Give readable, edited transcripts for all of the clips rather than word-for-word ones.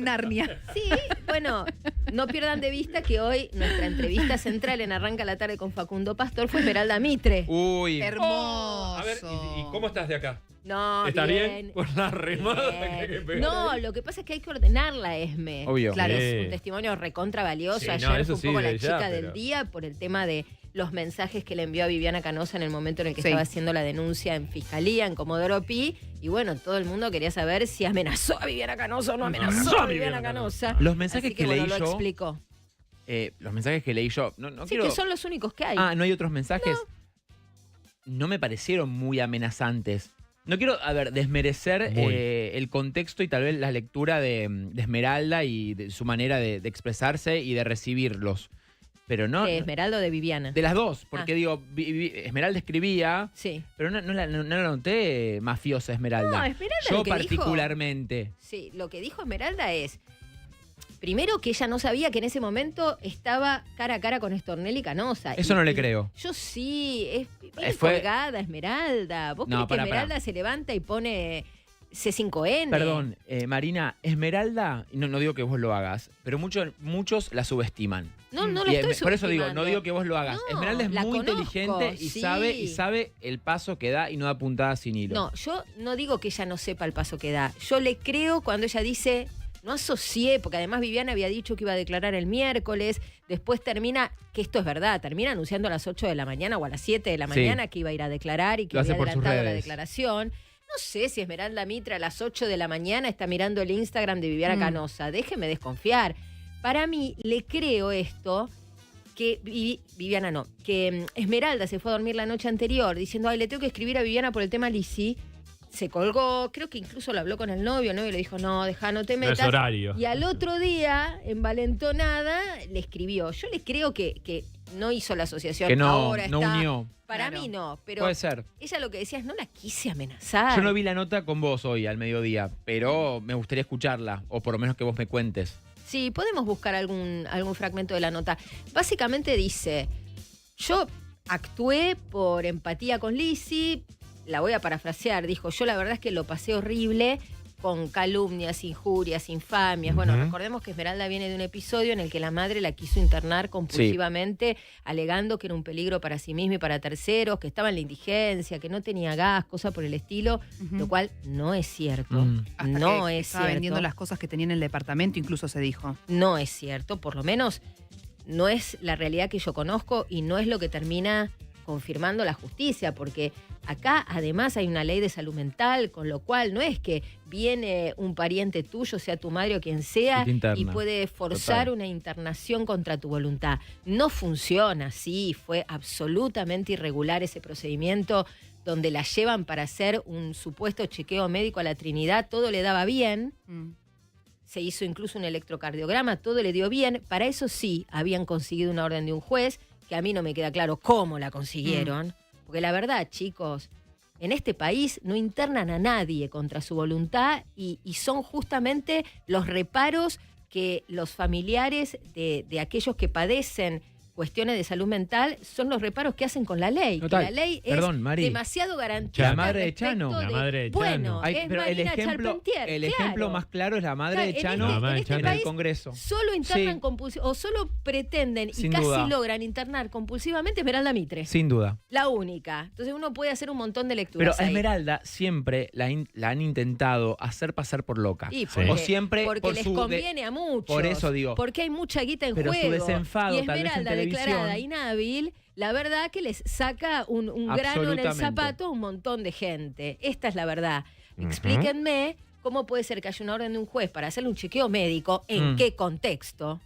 en Narnia. Sí, bueno, no pierdan de vista que hoy nuestra entrevista central en Arranca la Tarde con Facundo Pastor fue Esmeralda Mitre. Uy. Hermoso. A ver, ¿y cómo estás de acá? No, ¿Estás bien? bien. Por la remada Bien. que pegaste. No, lo que pasa es que hay que ordenarla, Esme. Obvio. Claro, Sí. es un testimonio recontra valioso. Sí, no, Ayer eso fue un poco sí, la de ya, chica pero- del día por el tema de los mensajes que le envió a Viviana Canosa en el momento en el que Sí. estaba haciendo la denuncia en Fiscalía, en Comodoro Pi. Y bueno, todo el mundo quería saber si amenazó a Viviana Canosa o no amenazó a Viviana Canosa. Los mensajes Así que bueno, leí lo yo. explicó. Los mensajes que leí yo. No Sí, quiero. que son los únicos que hay. Ah, ¿no hay otros mensajes? No me parecieron muy amenazantes. No quiero, a ver, desmerecer Muy. el contexto y tal vez la lectura de Esmeralda y de su manera de expresarse y de recibirlos. Pero no. ¿De Esmeralda o de Viviana? De las dos, porque digo, Esmeralda escribía, Sí. pero no la noté mafiosa Esmeralda. No, Esmeralda Yo lo que particularmente. Sí, lo que dijo Esmeralda es, primero que ella no sabía que en ese momento estaba cara a cara con Stornelli Canosa. Eso no le creo. Yo sí, es bien Fue- colgada Esmeralda. ¿Vos No, creés que pará. Esmeralda se levanta y pone C5N? Perdón, Marina, Esmeralda, no digo que vos lo hagas, pero muchos la subestiman. No, no la Y estoy por eso digo, no subestimando. digo que vos lo hagas. No, Esmeralda es la muy conozco, inteligente y sí. sabe el paso que da y no da puntada sin hilo. No, yo no digo que ella no sepa el paso que da. Yo le creo cuando ella dice, no asocié, porque además Viviana había dicho que iba a declarar el miércoles, después termina, que esto es verdad, termina anunciando a las 8 de la mañana o a las 7 de la Sí. mañana que iba a ir a declarar y que Lo hace había por sus adelantado la redes. declaración. No sé si Esmeralda Mitre a las 8 de la mañana está mirando el Instagram de Viviana Canosa. Déjeme desconfiar. Para mí, le creo esto, que Viviana no, que Esmeralda se fue a dormir la noche anterior diciendo, ay, le tengo que escribir a Viviana por el tema Lisi. Se colgó, creo que incluso lo habló con el novio le dijo, no, deja, no te No es metas. horario. Y al otro día, envalentonada, le escribió. Yo le creo que no hizo la asociación. Que no Ahora está. unió. Para Claro. mí no, pero Puede ser. ella lo que decía es, no la quise amenazar. Yo no vi la nota con vos hoy al mediodía, pero me gustaría escucharla, o por lo menos que vos me cuentes. Sí, podemos buscar algún fragmento de la nota. Básicamente dice, yo actué por empatía con Lizzy, la voy a parafrasear, dijo, yo la verdad es que lo pasé horrible con calumnias, injurias, infamias. Bueno, Ujú. recordemos que Esmeralda viene de un episodio en el que la madre la quiso internar compulsivamente, alegando que era un peligro para sí misma y para terceros, que estaba en la indigencia, que no tenía gas, cosa por el estilo, lo cual no es cierto. Hasta No que es estaba cierto. vendiendo las cosas que tenía en el departamento, incluso se dijo. No es cierto, por lo menos no es la realidad que yo conozco y no es lo que termina confirmando la justicia, porque acá además hay una ley de salud mental, con lo cual no es que viene un pariente tuyo, sea tu madre o quien sea, Y te interna. y puede forzar Total. una internación contra tu voluntad. No funciona así, fue absolutamente irregular ese procedimiento donde la llevan para hacer un supuesto chequeo médico a la Trinidad, todo le daba bien. Se hizo incluso un electrocardiograma, todo le dio bien. Para eso sí, habían conseguido una orden de un juez, que a mí no me queda claro cómo la consiguieron. Porque la verdad, chicos, en este país no internan a nadie contra su voluntad y son justamente los reparos que los familiares de aquellos que padecen cuestiones de salud mental son los reparos que hacen con la ley. Que Total. la ley es Perdón, Mari. demasiado garantista. La madre de respecto Chano. La madre de Bueno, Chano. es Pero el Marina ejemplo, Charpentier, el claro. ejemplo más claro es la madre Claro, de en Chano este- La madre de en Chano. el país Congreso. Solo internan Sí. compulsivamente, o solo pretenden y Sin casi duda. logran internar compulsivamente Esmeralda Mitre. Sin duda. La única. Entonces uno puede hacer un montón de Pero lecturas a ahí. Esmeralda siempre la han intentado hacer pasar por loca. Y Sí. porque, O siempre porque por les su conviene a muchos. por eso digo. Porque hay mucha guita en Pero su juego. desenfado, y tal vez en Esmeralda televisión. declarada inhábil, la verdad que les saca un grano en el Absolutamente. zapato a un montón de gente. Esta es la verdad. Ujú. Explíquenme cómo puede ser que haya una orden de un juez para hacerle un chequeo médico, en qué contexto,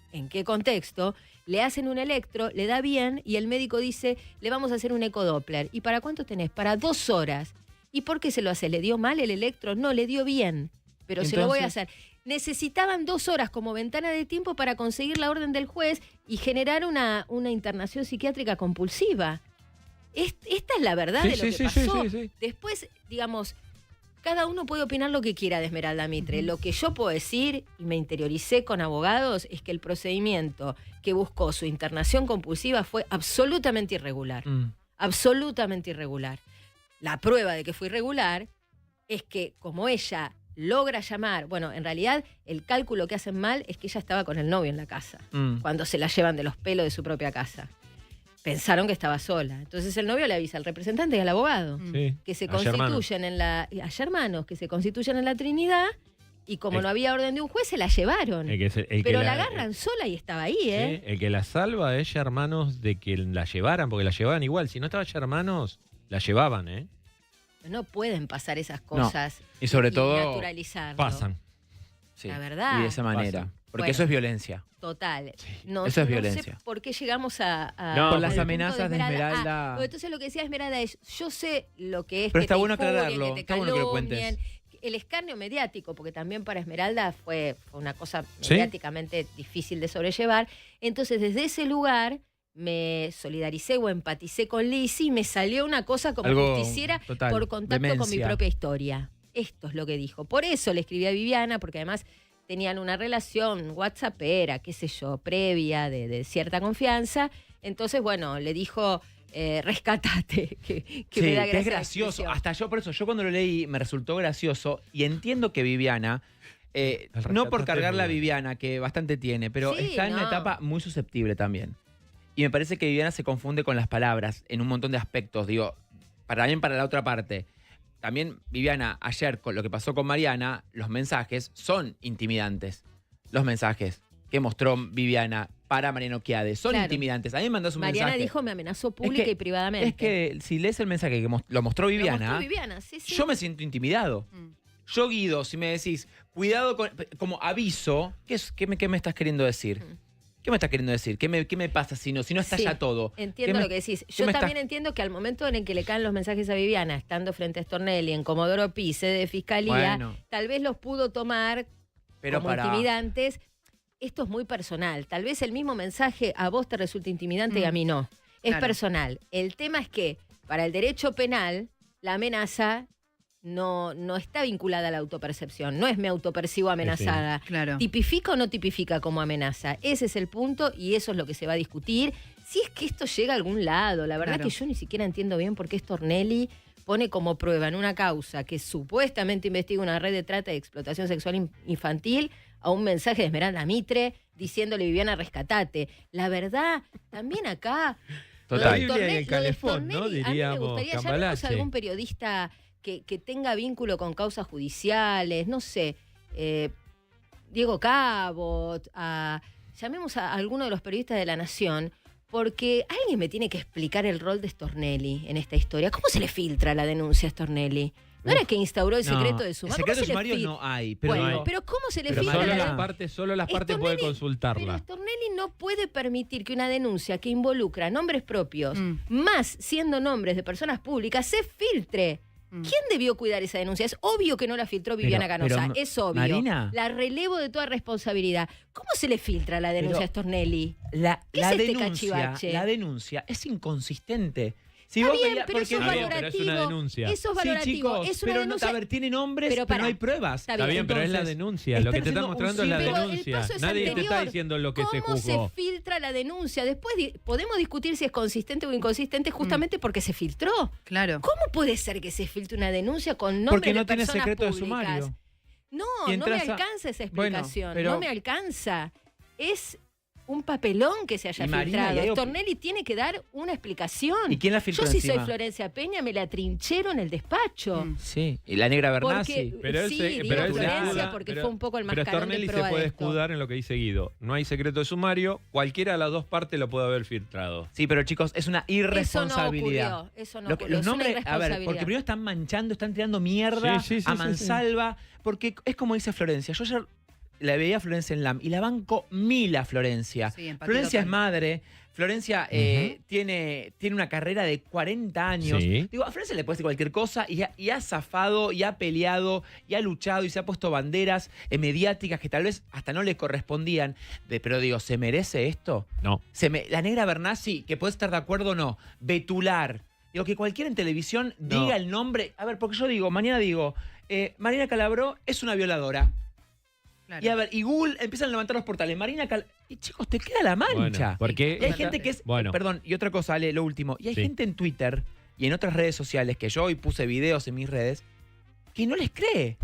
le hacen un electro, le da bien y el médico dice, le vamos a hacer un ecodoppler. ¿Y para cuánto tenés? Para 2 horas. ¿Y por qué se lo hace? ¿Le dio mal el electro? No, le dio bien. Pero se lo voy a Entonces- hacer. Necesitaban 2 horas como ventana de tiempo para conseguir la orden del juez y generar una internación psiquiátrica compulsiva. Esta es la verdad Sí, de lo sí, que sí, pasó. sí, sí, sí. Después, digamos, cada uno puede opinar lo que quiera de Esmeralda Mitre. Lo que yo puedo decir, y me interioricé con abogados, es que el procedimiento que buscó su internación compulsiva fue absolutamente irregular. Absolutamente irregular. La prueba de que fue irregular es que como ella logra llamar. Bueno, en realidad el cálculo que hacen mal es que ella estaba con el novio en la casa, cuando se la llevan de los pelos de su propia casa. Pensaron que estaba sola. Entonces el novio le avisa al representante y al abogado Sí. que se A Germano. constituyen en la... A hermanos, que se constituyen en la Trinidad y como El- no había orden de un juez, se la llevaron. Pero la agarran sola y estaba ahí, ¿eh? El que la salva es hermanos de que la llevaran, porque la llevaban igual. Si no estaba hermanos, la llevaban, ¿eh? No pueden pasar esas cosas Y sobre todo naturalizarlo. Pasan. Sí, La verdad. y de esa manera. Pasan. Porque Bueno. eso es violencia. Total. Eso es No sé violencia. por qué llegamos a No, Por al las punto amenazas de Esmeralda. bueno, entonces lo que decía Esmeralda es, yo sé lo que es Pero que está te bueno injurien, aclararlo, que te está bueno que lo calumnien. cuentes. El escarnio mediático, porque también para Esmeralda fue una cosa ¿Sí? mediáticamente difícil de sobrellevar. Entonces, desde ese lugar me solidaricé o empaticé con Lizzy y me salió una cosa como Algo justiciera total, por contacto con mi demencia. propia historia. Esto es lo que dijo. Por eso le escribí a Viviana, porque además tenían una relación whatsappera, qué sé yo, previa, de cierta confianza. Entonces, bueno, le dijo, rescatate, que Sí, me da que gracia es la gracioso. expresión. Hasta yo, por eso, yo cuando lo leí me resultó gracioso y entiendo que Viviana, El no por rescataste cargarla a es muy Viviana, que bastante tiene, pero Sí, está en una no. etapa muy susceptible también. Y me parece que Viviana se confunde con las palabras en un montón de aspectos. Digo, también para la otra parte. También Viviana, ayer con lo que pasó con Mariana, los mensajes son intimidantes. Los mensajes que mostró Viviana para Mariano Chiade son Claro. intimidantes. A mí me mandás un Mariana mensaje. dijo, me amenazó pública que- y privadamente. Es que si lees el mensaje que lo mostró Lo Viviana, mostró Viviana, sí, sí. yo me siento intimidado. Yo, Guido, si me decís, cuidado con. Como aviso, qué me estás queriendo decir? ¿Qué me estás queriendo decir? ¿Qué me pasa si no está Sí, ya todo? Entiendo ¿Qué me- lo que decís. qué Yo me también estás- entiendo que al momento en el que le caen los mensajes a Viviana, estando frente a Stornelli en Comodoro Pi, sede de fiscalía, Bueno. tal vez los pudo tomar Pero como para. intimidantes. Esto es muy personal. Tal vez el mismo mensaje a vos te resulte intimidante y a mí no. Es Claro. personal. El tema es que para el derecho penal, la amenaza no está vinculada a la autopercepción. No es me autopercibo amenazada. Claro. ¿Tipifica o no tipifica como amenaza? Ese es el punto y eso es lo que se va a discutir. Si es que esto llega a algún lado, la verdad Claro. que yo ni siquiera entiendo bien por qué Stornelli pone como prueba en una causa que supuestamente investiga una red de trata y explotación sexual infantil a un mensaje de Esmeralda Mitre diciéndole Viviana, rescatate. La verdad, también acá... Total. lo de Biblia y el lo de calefón, ¿no? Stornelli, a mí me Diríamos, gustaría, llamemos a Cambalache. algún periodista que tenga vínculo con causas judiciales, no sé, Diego Cabot, llamemos a alguno de los periodistas de La Nación, porque alguien me tiene que explicar el rol de Stornelli en esta historia. ¿Cómo se le filtra la denuncia a Stornelli? ¿No era que instauró el secreto de sumario? Secreto de ¿Cómo se le sumario fil- no hay. Pero Bueno, digo, pero ¿cómo se le pero filtra Mariana- la Solo las partes pueden Stornelli- Pero consultarla. Stornelli no puede permitir que una denuncia que involucra nombres propios, más siendo nombres de personas públicas, se filtre. ¿Quién debió cuidar esa denuncia? Es obvio que no la filtró Viviana Pero- Canosa, pero, es obvio. Marina. La relevo de toda responsabilidad. ¿Cómo se le filtra la denuncia Pero- a Stornelli? la ¿Qué es este denuncia, cachivache? la denuncia es inconsistente. Si Está vos bien, veías- pero porque eso es Está bien, valorativo. pero es una denuncia. Eso es Sí, valorativo. chicos, es una pero denuncia. a ver, tiene nombres, Pero pero, no pará. hay pruebas. Está bien, pero es la Entonces, denuncia. Lo que te están está haciendo mostrando un es la Pero el denuncia. paso es Nadie te está anterior. diciendo lo que se ¿Cómo juzgó. se filtra la denuncia? Después podemos discutir si es consistente o inconsistente justamente porque se filtró. Claro. ¿Cómo puede ser que se filtre una denuncia con nombre Porque no de tiene personas secreto de públicas? sumario. No, Y no me entras a- alcanza esa Bueno, explicación. pero- No me alcanza. Es un papelón que se haya Y Marina, filtrado. y hay Stornelli tiene que dar una explicación. ¿Y quién la filtró Yo si soy encima? Florencia Peña me la trinchero en el despacho. Sí, y la negra Bernasi. Porque, Pero él sí, se- digo pero él se Florencia escuda- porque pero- fue un poco el Pero mascarón de Stornelli se prueba puede de esto. escudar en lo que dice Guido. No hay secreto de sumario, cualquiera de las dos partes lo puede haber filtrado. Sí, pero chicos, es una irresponsabilidad. Eso no ocurrió, eso no Lo que- ocurrió, los es una nombres, a ver, irresponsabilidad. porque primero están manchando, están tirando mierda Sí, sí, sí, a sí, mansalva, porque es como dice Florencia. Yo ayer la veía a Florencia en LAM y la banco mil a Florencia. Sí, empatía Florencia es total. madre. Florencia tiene una carrera de 40 años. Sí. Digo, a Florencia le puede decir cualquier cosa y ha zafado, y ha peleado, y ha luchado, y se ha puesto banderas mediáticas que tal vez hasta no le correspondían. Pero digo, ¿se merece esto? No. La negra Bernasi, que puede estar de acuerdo o no, Betular. Digo, que cualquiera en televisión No. diga el nombre. A ver, porque yo digo, mañana digo, Marina Calabró es una violadora. Claro. Y a ver, y Google empiezan a levantar los portales. Y chicos, te queda la mancha. Bueno, porque Y hay gente que es. Bueno. Perdón, y otra cosa, Ale, lo último. Y hay Sí. gente en Twitter y en otras redes sociales, que yo hoy puse videos en mis redes, que no les cree.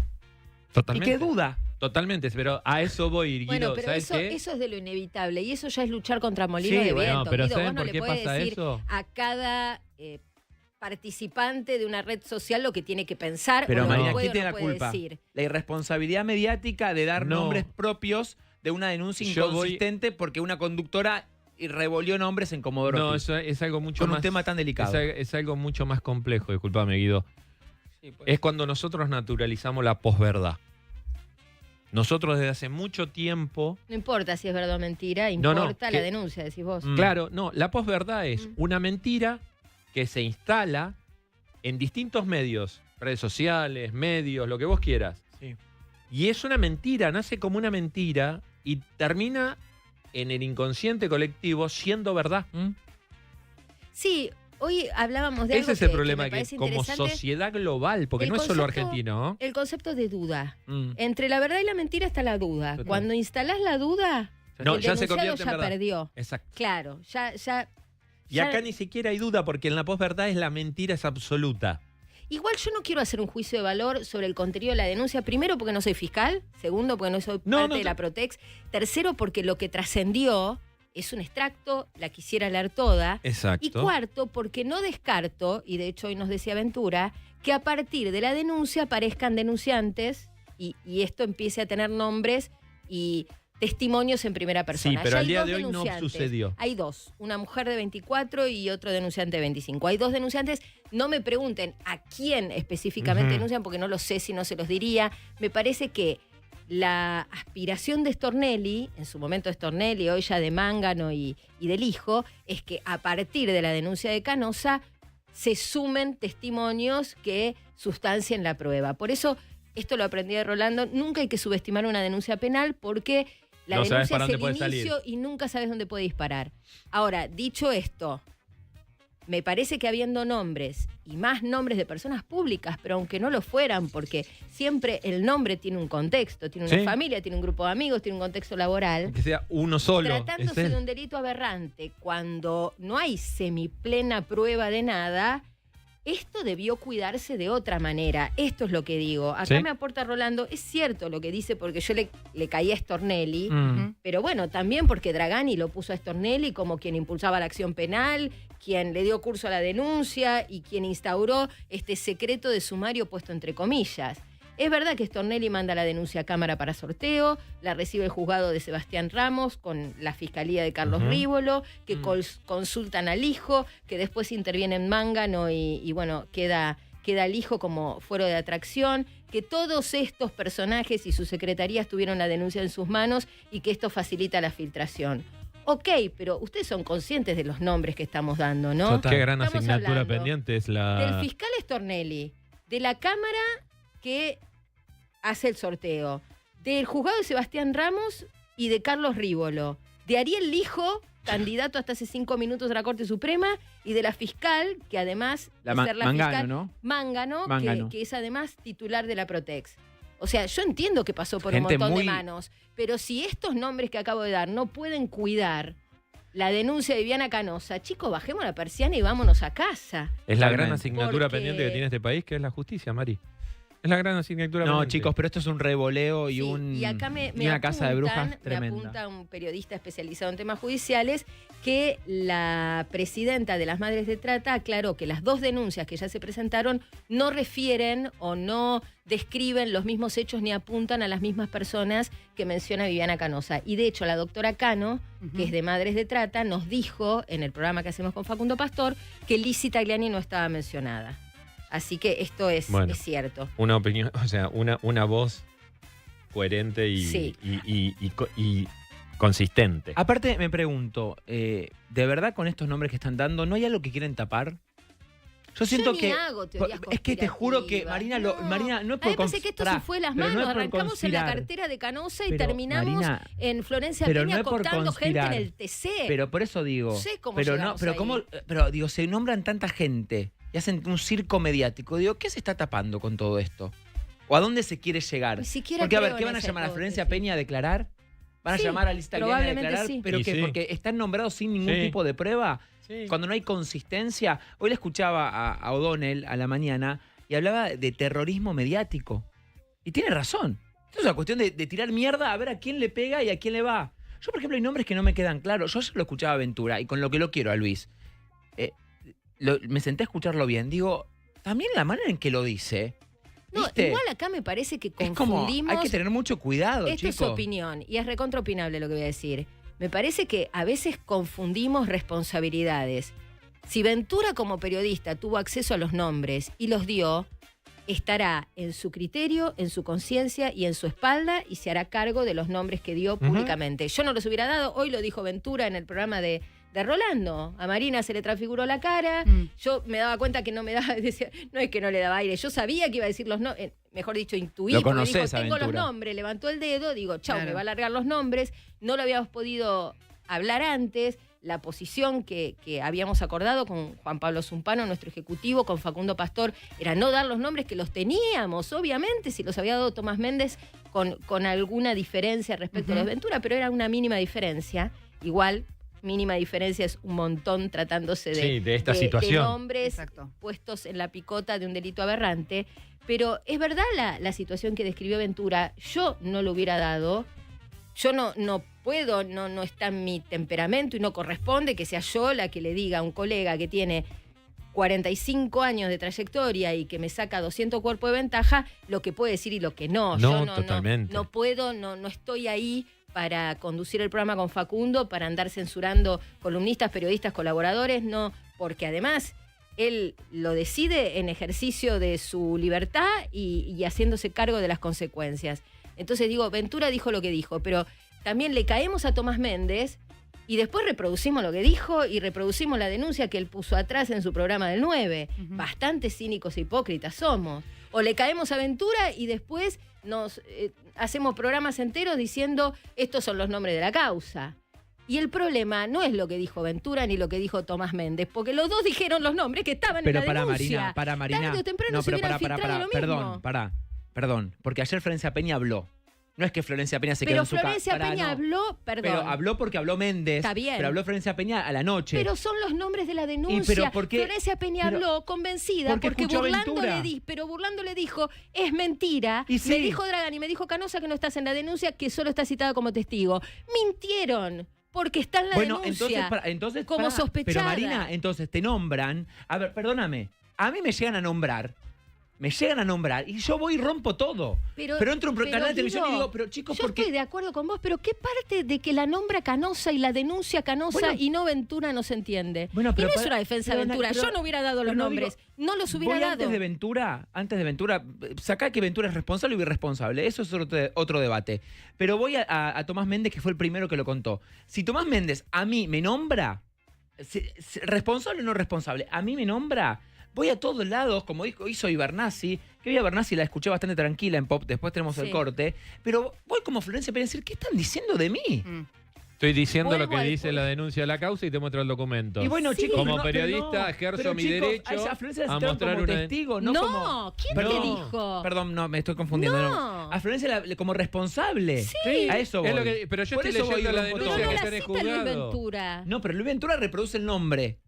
Totalmente. Y que duda. Totalmente, pero a eso voy, Guido. Bueno, pero ¿sabes eso, qué? eso es de lo inevitable y eso ya es luchar contra molino Sí, de bueno, viento. pero Guido, ¿saben vos no por le qué podés pasa decir eso? a cada participante de una red social lo que tiene que pensar Pero o lo Marina, que puede ¿quién o tiene no la puede culpa? decir. La irresponsabilidad mediática de dar No. nombres propios de una denuncia Yo voy- inconsistente porque una conductora revolvió nombres en Comodoro No, Pi. eso es algo mucho Con más... un tema tan delicado. Es algo mucho más complejo, discúlpame, Guido. Sí, pues. Es cuando nosotros naturalizamos la posverdad. Nosotros desde hace mucho tiempo... No importa si es verdad o mentira, No, no, importa la que- denuncia, decís vos. Claro, no, la posverdad es una mentira que se instala en distintos medios, redes sociales, medios, lo que vos quieras. Sí. Y es una mentira, nace como una mentira y termina en el inconsciente colectivo siendo verdad. Sí, hoy hablábamos de algo Ese es el que problema, me que parece como interesante. sociedad global, porque El no es solo concepto- argentino, ¿no? El concepto de duda. Mm. Entre la verdad y la mentira está la duda. Total. Cuando instalás la duda, No, el ya se denunciado convierte en ya verdad. perdió. Exacto. Claro, ya. Y acá ni siquiera hay duda, porque en la posverdad es la mentira es absoluta. Igual yo no quiero hacer un juicio de valor sobre el contenido de la denuncia. Primero, porque no soy fiscal. Segundo, porque no soy parte de la Protex. Tercero, porque lo que trascendió es un extracto, la quisiera leer toda. Exacto. Y cuarto, porque no descarto, y de hecho hoy nos decía Ventura, que a partir de la denuncia aparezcan denunciantes y esto empiece a tener nombres y testimonios en primera persona. Sí, pero Ya al hay día dos de hoy no denunciantes. sucedió. Hay dos, una mujer de 24 y otro denunciante de 25. Hay dos denunciantes, no me pregunten a quién específicamente denuncian, porque no lo sé si no se los diría. Me parece que la aspiración de Stornelli, en su momento de Stornelli, hoy ya de Mángano y del hijo, es que a partir de la denuncia de Canosa se sumen testimonios que sustancien la prueba. Por eso, esto lo aprendí de Rolando, nunca hay que subestimar una denuncia penal porque la No sabes denuncia para es dónde el puede inicio salir. y nunca sabes dónde puede disparar. Ahora, dicho esto, me parece que habiendo nombres y más nombres de personas públicas, pero aunque no lo fueran, porque siempre el nombre tiene un contexto, tiene una Sí. familia, tiene un grupo de amigos, tiene un contexto laboral. Que sea uno solo. Tratándose es él. de un delito aberrante, cuando no hay semiplena prueba de nada, esto debió cuidarse de otra manera. Esto es lo que digo. Acá Sí. me aporta Rolando, es cierto lo que dice, porque yo le caí a Stornelli, Mm. pero bueno, también porque Dragani lo puso a Stornelli como quien impulsaba la acción penal, quien le dio curso a la denuncia y quien instauró este secreto de sumario puesto entre comillas. Es verdad que Stornelli manda la denuncia a Cámara para sorteo, la recibe el juzgado de Sebastián Ramos con la fiscalía de Carlos Ujú. Rívolo, que consultan al hijo, que después intervienen Mángano y bueno, queda el hijo como fuero de atracción, que todos estos personajes y sus secretarías tuvieron la denuncia en sus manos y que esto facilita la filtración. Ok, pero ustedes son conscientes de los nombres que estamos dando, ¿no? Total. Qué gran Estamos asignatura hablando pendiente es Del la... fiscal Stornelli, de la Cámara que hace el sorteo, del juzgado de Sebastián Ramos y de Carlos Rívolo, de Ariel Lijo, candidato hasta hace 5 minutos a la Corte Suprema, y de la fiscal, que además La de ser la Mangano, fiscal, ¿no? Mángano, Mángano. que es además titular de la Protex. O sea, yo entiendo que pasó por Gente un montón muy- de manos, pero si estos nombres que acabo de dar no pueden cuidar la denuncia de Viviana Canosa, chicos, bajemos la persiana y vámonos a casa. Es la gran Totalmente. asignatura Porque- pendiente que tiene este país, que es la justicia, Mari. Es la gran asignatura No, pendiente. chicos, pero esto es un revoleo y, Sí, y acá me y una casa de brujas me tremenda. apunta un periodista especializado en temas judiciales que la presidenta de las Madres de Trata aclaró que las dos denuncias que ya se presentaron no refieren o no describen los mismos hechos ni apuntan a las mismas personas que menciona Viviana Canosa. Y de hecho la doctora Cano, que es de Madres de Trata, nos dijo en el programa que hacemos con Facundo Pastor que Lizzy Tagliani no estaba mencionada. Así que esto es Bueno. cierto. Una opinión, o sea, una voz coherente y, Sí. y consistente. Aparte, me pregunto, ¿de verdad con estos nombres que están dando, no hay algo que quieren tapar? Yo siento ni que. hago teorías Es que te juro que, conspirativas. Marina, no es A por mí me parece que esto se fue de las pero no manos. es por Arrancamos en la conspirar. cartera de Canosa y Pero, terminamos Marina, en Florencia pero Peña no es por cooptando gente en conspirar. el TC. Pero por eso digo. No sé cómo pero llegamos pero ahí. cómo, pero digo, se nombran tanta gente y hacen un circo mediático. Digo, ¿qué se está tapando con todo esto? ¿O a dónde se quiere llegar? Ni siquiera Porque, a ver, creo ¿qué en van a esa llamar a Florencia hipótesis. Peña a declarar? ¿Van a Sí, llamar a Lizzy Tagliani a probablemente declarar? sí. ¿Pero Y qué? sí. Porque están nombrados sin ningún Sí. tipo de prueba. Sí. Cuando no hay consistencia. Hoy le escuchaba a O'Donnell a la mañana y hablaba de terrorismo mediático. Y tiene razón. Esto es una cuestión de tirar mierda a ver a quién le pega y a quién le va. Yo, por ejemplo, hay nombres que no me quedan claros. Yo ayer lo escuchaba a Ventura y con lo que lo quiero a Luis. Me senté a escucharlo bien. Digo, también la manera en que lo dice. No, ¿viste? igual acá me parece que Es como, confundimos. hay que tener mucho cuidado, Esto es chicos. opinión y es recontraopinable lo que voy a decir. Me parece que a veces confundimos responsabilidades. Si Ventura como periodista tuvo acceso a los nombres y los dio, estará en su criterio, en su conciencia y en su espalda y se hará cargo de los nombres que dio públicamente. Yo no los hubiera dado, hoy lo dijo Ventura en el programa de Rolando. A Marina se le transfiguró la cara, yo me daba cuenta que no me daba, decía, no es que no le daba aire, yo sabía que iba a decir los nombres, mejor dicho, intuí, Lo porque dijo, conocés a tengo los Ventura. nombres, levantó el dedo, digo, chau, Claro. me va a largar los nombres, no lo habíamos podido hablar antes, la posición que habíamos acordado con Juan Pablo Zumpano, nuestro ejecutivo, con Facundo Pastor, era no dar los nombres que los teníamos, obviamente, si los había dado Tomás Méndez con alguna diferencia respecto a los Ventura, pero era una mínima diferencia, igual mínima diferencia es un montón tratándose de esta de situación. nombres Exacto. puestos en la picota de un delito aberrante, pero es verdad la situación que describió Ventura, yo no lo hubiera dado, yo no puedo, no está en mi temperamento y no corresponde que sea yo la que le diga a un colega que tiene 45 años de trayectoria y que me saca 200 cuerpos de ventaja, lo que puede decir y lo que no. No, Yo totalmente. no puedo, no estoy ahí para conducir el programa con Facundo, para andar censurando columnistas, periodistas, colaboradores, no, porque además él lo decide en ejercicio de su libertad y haciéndose cargo de las consecuencias. Entonces digo, Ventura dijo lo que dijo, pero también le caemos a Tomás Méndez y después reproducimos lo que dijo y reproducimos la denuncia que él puso atrás en su programa del 9. Bastante cínicos e hipócritas somos. O le caemos a Ventura y después nos hacemos programas enteros diciendo estos son los nombres de la causa. Y el problema no es lo que dijo Ventura ni lo que dijo Tomás Méndez, porque los dos dijeron los nombres que estaban Pero en la denuncia. para Marina. Tarde o temprano No, se pero hubiera filtrado lo mismo. Perdón, porque ayer Florencia Peña habló. No es que Florencia Peña se quedó Pero en su casa. Florencia Peña habló, perdón. Pero habló porque habló Méndez. Está bien. Pero habló Florencia Peña a la noche. Pero son los nombres de la denuncia. pero ¿por qué? Florencia Peña Pero- habló convencida porque porque escuchó Burlando Ventura. le dijo, es mentira. Y sí. Me dijo Dragani, me dijo Canosa que no estás en la denuncia, que solo está citada como testigo. Mintieron, porque está en la denuncia. entonces como pará. sospechada. Pero Marina, entonces te nombran. A ver, perdóname. A mí me llegan a nombrar. Y yo voy y rompo todo. Pero entro en un canal de televisión y digo, pero chicos, yo ¿por qué? estoy de acuerdo con vos, pero ¿qué parte de que la nombra Canosa y la denuncia Canosa Bueno. y no Ventura no se entiende? Bueno, y pero no es para- una defensa de pero, Ventura. pero- Yo no hubiera dado los pero no nombres. No los hubiera Voy dado. antes de Ventura, sacá que Ventura es responsable o irresponsable. Eso es otro debate. Pero voy a Tomás Méndez, que fue el primero que lo contó. Si Tomás Méndez a mí me nombra, responsable o no responsable, a mí me nombra, voy a todos lados, como hizo Ibernazzi, que hoy a Ibernazzi la escuché bastante tranquila en Pop, después tenemos el Sí. corte, pero voy como Florencia Peña a decir, ¿qué están diciendo de mí? Estoy diciendo Vuelvo lo que al dice punto. la denuncia de la causa y te muestro el documento. Y bueno, Sí. chicos, Como pero periodista pero ejerzo pero mi chicos, derecho a esa Florencia la a citaron mostrar como una- testigo, no, No, como... ¿quién Perdón, te dijo? Perdón, no, me estoy confundiendo. No. A Florencia como responsable. Sí. A eso voy. Es lo que- pero yo Por estoy eso voy leyendo y la rompo Pero denuncia todo. no que la está en el cita Luis juzgado. Ventura. No, pero Luis Ventura reproduce el nombre.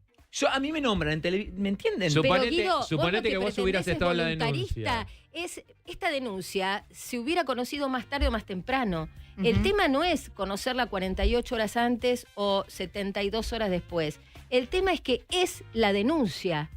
A mí me nombran en televisión, ¿me entienden? Suponete- Pero, Guido, suponete que vos hubieras estado en la denuncia. Esta denuncia se hubiera conocido más tarde o más temprano. El tema no es conocerla 48 horas antes o 72 horas después. El tema es que es la denuncia.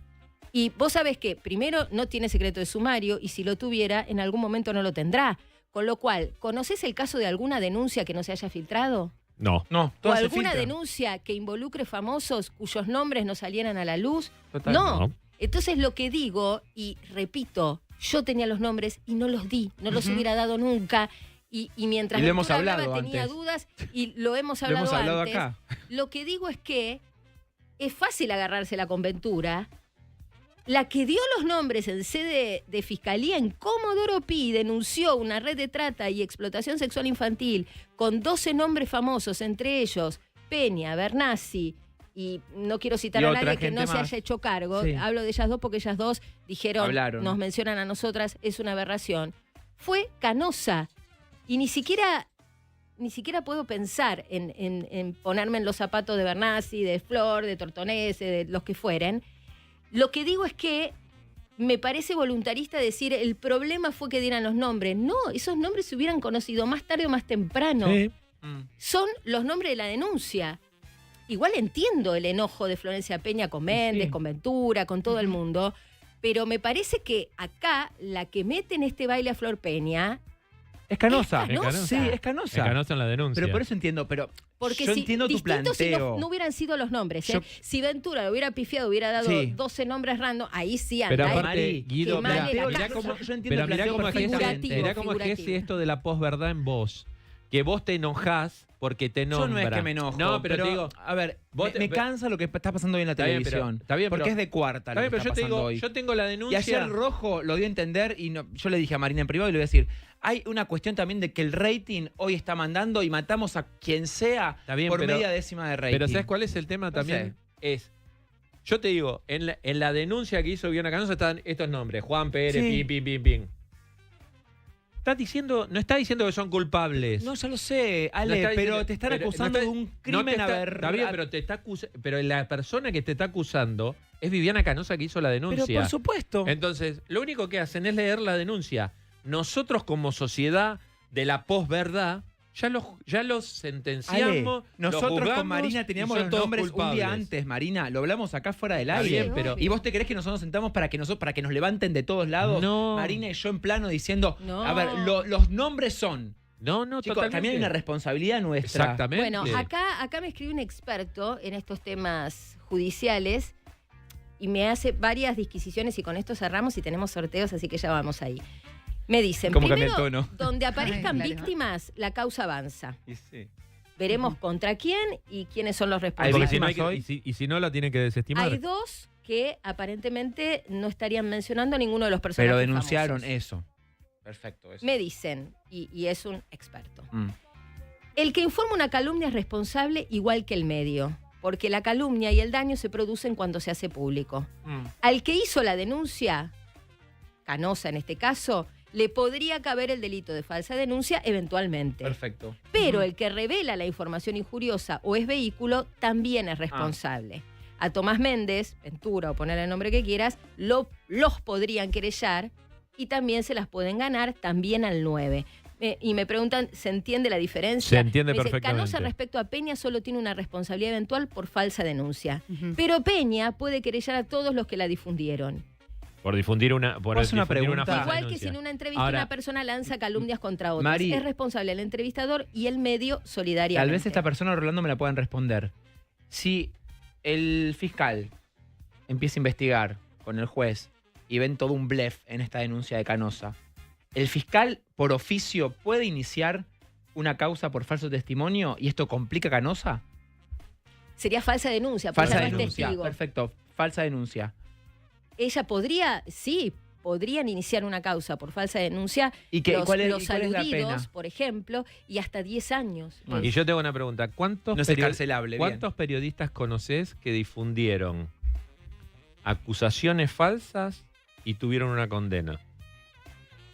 Y vos sabés que, primero, no tiene secreto de sumario y si lo tuviera, en algún momento no lo tendrá. Con lo cual, ¿conocés el caso de alguna denuncia que no se haya filtrado? No. No, ¿O todas se alguna filtran. denuncia que involucre famosos cuyos nombres no salieran a la luz? Total. No. No. Entonces lo que digo, y repito, yo tenía los nombres y no los di, no los hubiera dado nunca. Y mientras Y lo hemos Ventura hablaba, hablado tenía antes. dudas y lo hemos Lo hablado, hemos hablado antes. acá. Lo que digo es que es fácil agarrársela con Ventura. La que dio los nombres en sede de fiscalía en Comodoro Pi denunció una red de trata y explotación sexual infantil con 12 nombres famosos, entre ellos Peña, Bernassi y no quiero citar Y a otra nadie que gente no se más. haya hecho cargo. Sí. Hablo de ellas dos porque ellas dos dijeron, Hablaron. nos mencionan a nosotras, es una aberración. Fue Canosa y ni siquiera puedo pensar en ponerme en los zapatos de Bernassi, de Flor, de Tortonese, de los que fueren. Lo que digo es que me parece voluntarista decir el problema fue que dieran los nombres. No, esos nombres se hubieran conocido más tarde o más temprano. Sí. Son los nombres de la denuncia. Igual entiendo el enojo de Florencia Peña con Méndez, Sí. con Ventura, con todo el mundo, pero me parece que acá la que mete en este baile a Flor Peña, Es Canosa. Es Canosa. Sí, es Canosa. Se Canosa en la denuncia. Pero por eso entiendo, pero porque yo si entiendo tu distinto si planteo. no hubieran sido los nombres. Yo- Si Ventura lo hubiera pifiado, hubiera dado Sí. 12 nombres random, ahí sí anda. Pero ahí- aparte, Mari, Guido, qué mal mirá, era. mirá Yo- cómo, yo entiendo pero el mirá planteo cómo figurativo. perfectamente. mirá cómo es esto de la posverdad en vos. Que vos te enojás porque te Yo nombran. no es que me enojo. No, pero te digo, a ver, vos me te- cansa lo que está pasando hoy en la Está bien, pero- televisión. está bien, porque pero- es de cuarta está lo bien, que pero está yo te pasando digo, hoy. yo tengo la Y denuncia. ayer Rojo lo dio a entender y yo le dije a Marina en privado y le voy a decir, hay una cuestión también de que el rating hoy está mandando y matamos a quien sea Está bien, por pero- media décima de rating. Pero ¿sabes cuál es el tema también? Yo te digo, en la denuncia que hizo Viviana Canosa están estos nombres, Juan Pérez, Sí. pim, pim, pim, pim. No está diciendo que son culpables. No, ya lo sé, No Ale, está pero diciendo- te están pero acusando no está- de un no te crimen está, haber... Está bien, pero pero la persona que te está acusando es Viviana Canosa que hizo la denuncia. Pero por supuesto. Entonces, lo único que hacen es leer la denuncia. Nosotros como sociedad de la posverdad ya los sentenciamos. Ale, los nosotros juzgamos con Marina y teníamos son los todos nombres un culpables. día antes, Marina. Lo hablamos acá fuera del Está aire. bien, pero- ¿Y vos te crees que nosotros nos sentamos para que nos levanten de todos lados? No. Marina y yo en plano diciendo, No. a ver, los nombres son... No, Chicos, totalmente. también hay una responsabilidad nuestra. Exactamente. Bueno, acá me escribe un experto en estos temas judiciales y me hace varias disquisiciones y con esto cerramos y tenemos sorteos, así que ya vamos ahí. Me dicen, ¿Cómo cambia primero, el tono? donde aparezcan Ay, claro. víctimas, la causa avanza. Y sí. Veremos contra quién y quiénes son los Hay Porque responsables. si no hay víctimas que- hoy. y si no la tienen que desestimar. Hay dos que aparentemente no estarían mencionando a ninguno de los personajes Pero denunciaron famosos. eso. Perfecto, eso. Me dicen, y es un experto, Mm. el que informa una calumnia es responsable igual que el medio, porque la calumnia y el daño se producen cuando se hace público. Mm. Al que hizo la denuncia, Canosa en este caso, le podría caber el delito de falsa denuncia eventualmente. Perfecto. Pero el que revela la información injuriosa o es vehículo también es responsable. A Tomás Méndez, Ventura o ponerle el nombre que quieras, los podrían querellar y también se las pueden ganar también al 9. Y me preguntan, ¿se entiende la diferencia? Se entiende Me dice, perfectamente. Canosa respecto a Peña solo tiene una responsabilidad eventual por falsa denuncia. Ujú. Pero Peña puede querellar a todos los que la difundieron. Por difundir una, ¿Puedo hacer una difundir pregunta? falsa Igual que denuncia. si en una entrevista Ahora- una persona lanza calumnias contra otra. Mari- Es responsable el entrevistador y el medio solidariamente. Tal vez esta persona, Rolando, me la puedan responder. Si el fiscal empieza a investigar con el juez y ven todo un blef en esta denuncia de Canosa, ¿el fiscal por oficio puede iniciar una causa por falso testimonio y esto complica a Canosa? Sería falsa denuncia, porque Falsa ella no es denuncia, testigo. perfecto. Falsa denuncia. Ella podría, sí, podrían iniciar una causa por falsa denuncia. ¿Y qué, los cuál es, los y cuál es la aludidos, pena? por ejemplo, y hasta 10 años. Bueno. Y yo tengo una pregunta. ¿Cuántos, No es escarcelable, bien. ¿cuántos periodistas conoces que difundieron acusaciones falsas y tuvieron una condena?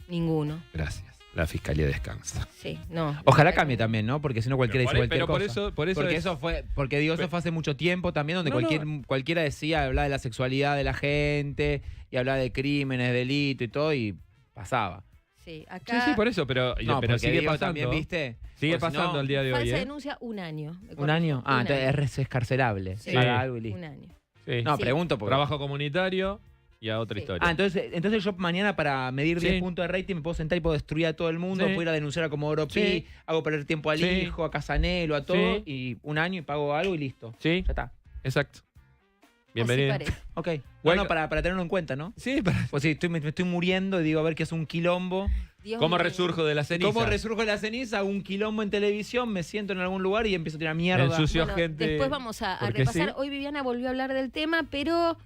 Ninguno. Gracias. La fiscalía descansa. Sí, no. Ojalá cambie también, ¿no? Porque si no cualquiera dice cualquier Pero por cosa. eso, por eso Porque es- eso fue, porque digo, eso fue hace mucho tiempo también, donde No, cualquiera decía, hablaba de la sexualidad de la gente, y hablaba de crímenes, delito y todo, y pasaba. Sí, Sí, acá sí, por eso, pero Porque sigue digo, pasando. también, ¿viste? Sigue Porque si pasando no- al día de hoy, falsa ¿eh? denuncia, un año. me ¿Un corrijo. año? Ah, Un entonces año. es escarcelable. Sí. Paga algo y listo. Un año. Sí. No, Sí. pregunto porque... Trabajo comunitario y a otra Sí. historia. Ah, entonces yo mañana para medir Sí. 10 puntos de rating me puedo sentar y puedo destruir a todo el mundo, Sí. puedo ir a denunciar a Comodoro Pi, Sí. hago perder tiempo al Sí. hijo, a Casanelo, a todo, Sí. y un año y pago algo y listo. Sí, Ya está. exacto. Así Bienvenido. parece. Ok. Bueno, Bueno, para tenerlo en cuenta, ¿no? Sí, Pues sí, me estoy muriendo y digo, a ver qué es un quilombo. Dios ¿cómo mío. resurjo de la ceniza? ¿Cómo resurjo de la ceniza? Un quilombo en televisión, me siento en algún lugar y empiezo a tirar mierda. Ensucio Bueno, gente. después vamos a porque repasar. sí. Hoy Viviana volvió a hablar del tema, pero...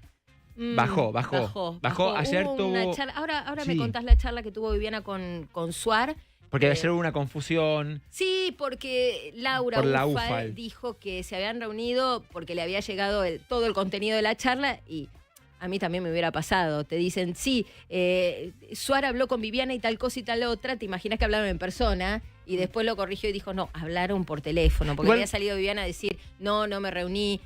Bajó. Ayer Hubo una tuvo- charla. Ahora me Sí. contás la charla que tuvo Viviana con Suar. Porque ayer hubo una confusión. Sí, porque Laura Por la Ufal Ufal. dijo que se habían reunido porque le había llegado todo el contenido de la charla y a mí también me hubiera pasado. Te dicen, sí, Suar habló con Viviana y tal cosa y tal otra, te imaginas que hablaron en persona y después lo corrigió y dijo, no, hablaron por teléfono, porque Igual- había salido Viviana a decir, no me reuní.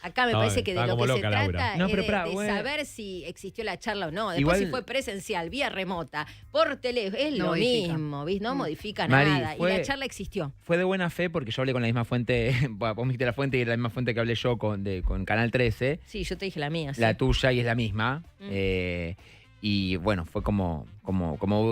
Acá me No, parece que de estaba lo como que se loca, Laura. trata No, es pero de, pará, de bueno. saber si existió la charla o no. Después Igual- si fue presencial, vía remota, por teléfono, es No lo modifica. mismo, ¿viste? No modifica Mari, nada. Y la fue- charla existió. Fue de buena fe porque yo hablé con la misma fuente, bueno, vos me dijiste la fuente y es la misma fuente que hablé yo con Canal 13, Sí, yo te dije la mía. Sí. la tuya y es la misma. Mm. Y bueno, fue como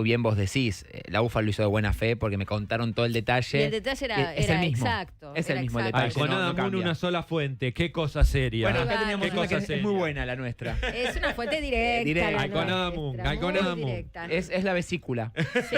bien vos decís, la UFA lo hizo de buena fe porque me contaron todo el detalle. Y el detalle era, Es el era mismo. exacto. Es el era mismo exacto. detalle. Alconada no Moon, cambia. una sola fuente. Qué cosa seria. Bueno, acá Qué teníamos bárbaro. una que Qué cosa es muy seria. buena la nuestra. Es una fuente directa. Directa. la Alconada nuestra, Moon, muy Alconada Moon. directa. Es la vesícula. Sí,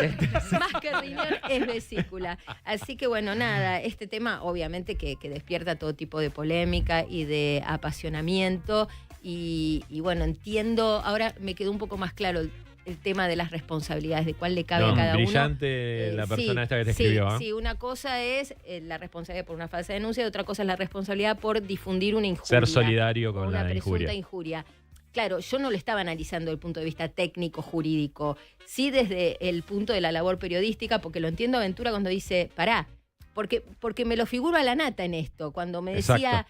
más que riñón es vesícula. Así que bueno, nada, este tema obviamente que despierta todo tipo de polémica y de apasionamiento y bueno, entiendo, ahora me quedó un poco más claro el tema de las responsabilidades, de cuál le cabe No, a cada uno. brillante la persona sí, esta que te sí, escribió. ¿eh? Sí, una cosa es la responsabilidad por una falsa denuncia y otra cosa es la responsabilidad por difundir una injuria. Ser solidario o con una la presunta injuria. injuria. Claro, yo no lo estaba analizando desde el punto de vista técnico, jurídico, sí desde el punto de la labor periodística, porque lo entiendo a Ventura cuando dice, pará, porque me lo figuro a la nata en esto, cuando me decía,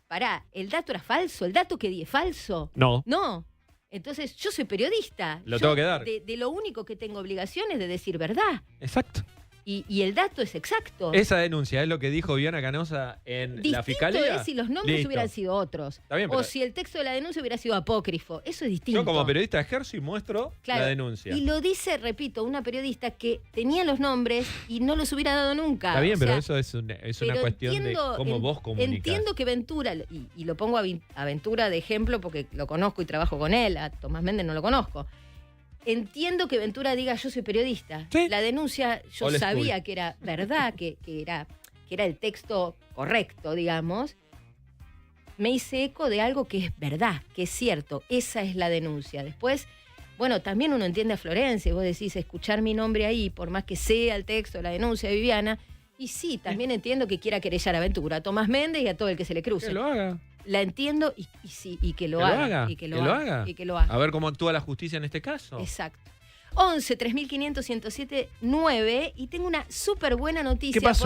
pará, ¿el dato era falso? ¿El dato que di es falso? No. No. Entonces, yo soy periodista. Lo Yo tengo que dar. De lo único que tengo obligación es de decir verdad. Exacto. Y el dato es exacto. Esa denuncia es lo que dijo Viviana Canosa en Distinto la fiscalía. es si los nombres Listo. hubieran sido otros. Está bien, o pero si el texto de la denuncia hubiera sido apócrifo. Eso es distinto. yo como periodista ejerzo y muestro Claro, la denuncia. Y lo dice, repito, una periodista que tenía los nombres y no los hubiera dado nunca. Está bien, O pero sea, eso es una pero cuestión entiendo- de cómo vos comunicas. Entiendo que Ventura, y lo pongo a Ventura de ejemplo porque lo conozco y trabajo con él, a Tomás Méndez no lo conozco. Entiendo que Ventura diga yo soy periodista. Sí. La denuncia yo Old sabía school. que era verdad, que era el texto correcto, digamos. Me hice eco de algo que es verdad, que es cierto. Esa es la denuncia. Después, bueno, también uno entiende a Florencia, vos decís escuchar mi nombre ahí, por más que sea el texto, la denuncia de Viviana. Y sí, también entiendo que quiera querellar a Ventura, a Tomás Méndez y a todo el que se le cruce. Que lo haga. La entiendo y sí, y que lo Que lo haga. haga, Y que que lo lo haga. haga. Y que lo haga. A ver cómo actúa la justicia en este caso. Exacto. 11 3500 107 9 y tengo una súper buena noticia. ¿Qué pasó?